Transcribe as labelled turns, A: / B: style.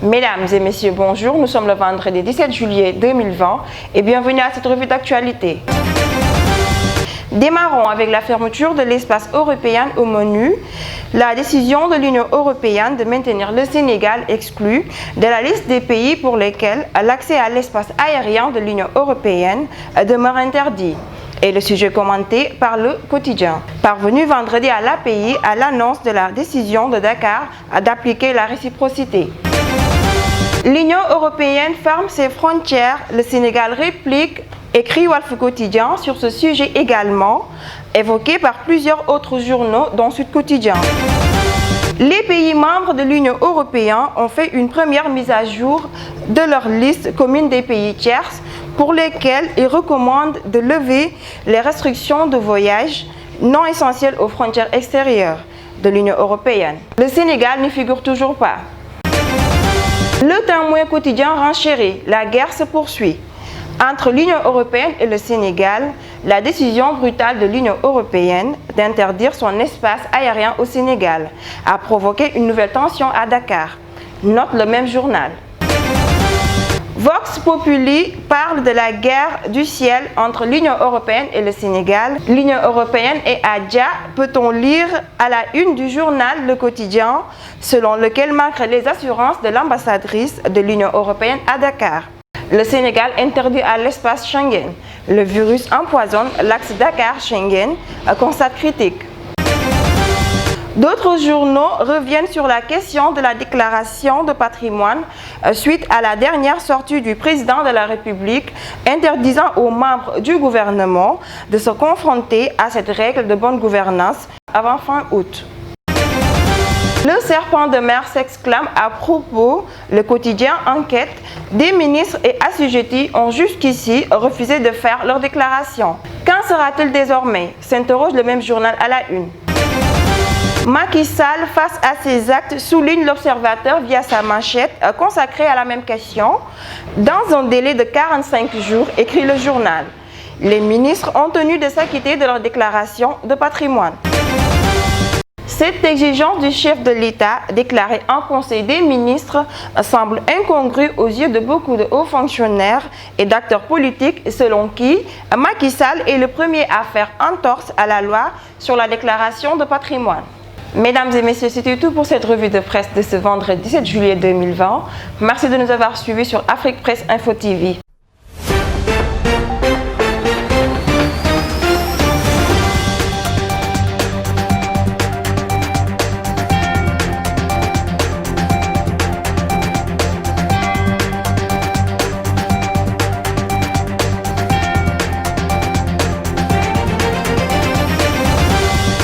A: Mesdames et messieurs, bonjour. Nous sommes le vendredi 17 juillet 2020 et bienvenue à cette revue d'actualité. Démarrons avec la fermeture de l'espace européen au menu. La décision de l'Union européenne de maintenir le Sénégal exclu de la liste des pays pour lesquels l'accès à l'espace aérien de l'Union européenne demeure interdit. Et le sujet commenté par le quotidien. Parvenu vendredi à l'API à l'annonce de la décision de Dakar d'appliquer la réciprocité. L'Union européenne ferme ses frontières, le Sénégal réplique, écrit Walf Quotidien sur ce sujet également, évoqué par plusieurs autres journaux dont Sud Quotidien. Les pays membres de l'Union européenne ont fait une première mise à jour de leur liste commune des pays tiers pour lesquels ils recommandent de lever les restrictions de voyage non essentielles aux frontières extérieures de l'Union européenne. Le Sénégal n'y figure toujours pas. Le Témoin quotidien renchérit, la guerre se poursuit. Entre l'Union européenne et le Sénégal, la décision brutale de l'Union européenne d'interdire son espace aérien au Sénégal a provoqué une nouvelle tension à Dakar, note le même journal. Vox Populi parle de la guerre du ciel entre l'Union européenne et le Sénégal. L'Union européenne et Adja, peut-on lire à la une du journal Le Quotidien, selon lequel malgré les assurances de l'ambassadrice de l'Union européenne à Dakar, le Sénégal interdit à l'espace Schengen. Le virus empoisonne l'axe Dakar-Schengen, constat critique. D'autres journaux reviennent sur la question de la déclaration de patrimoine suite à la dernière sortie du président de la République interdisant aux membres du gouvernement de se confronter à cette règle de bonne gouvernance avant fin août. Le serpent de mer s'exclame à propos, le quotidien enquête, des ministres et assujettis ont jusqu'ici refusé de faire leur déclaration. Qu'en sera-t-il désormais? S'interroge le même journal à la une. Macky Sall, face à ses actes, souligne l'Observateur via sa manchette consacrée à la même question. Dans un délai de 45 jours, écrit le journal, les ministres ont tenu de s'acquitter de leur déclaration de patrimoine. Cette exigence du chef de l'État, déclarée en Conseil des ministres, semble incongrue aux yeux de beaucoup de hauts fonctionnaires et d'acteurs politiques, selon qui Macky Sall est le premier à faire entorse à la loi sur la déclaration de patrimoine. Mesdames et messieurs, c'était tout pour cette revue de presse de ce vendredi 17 juillet 2020. Merci de nous avoir suivis sur Afrique Presse Info TV.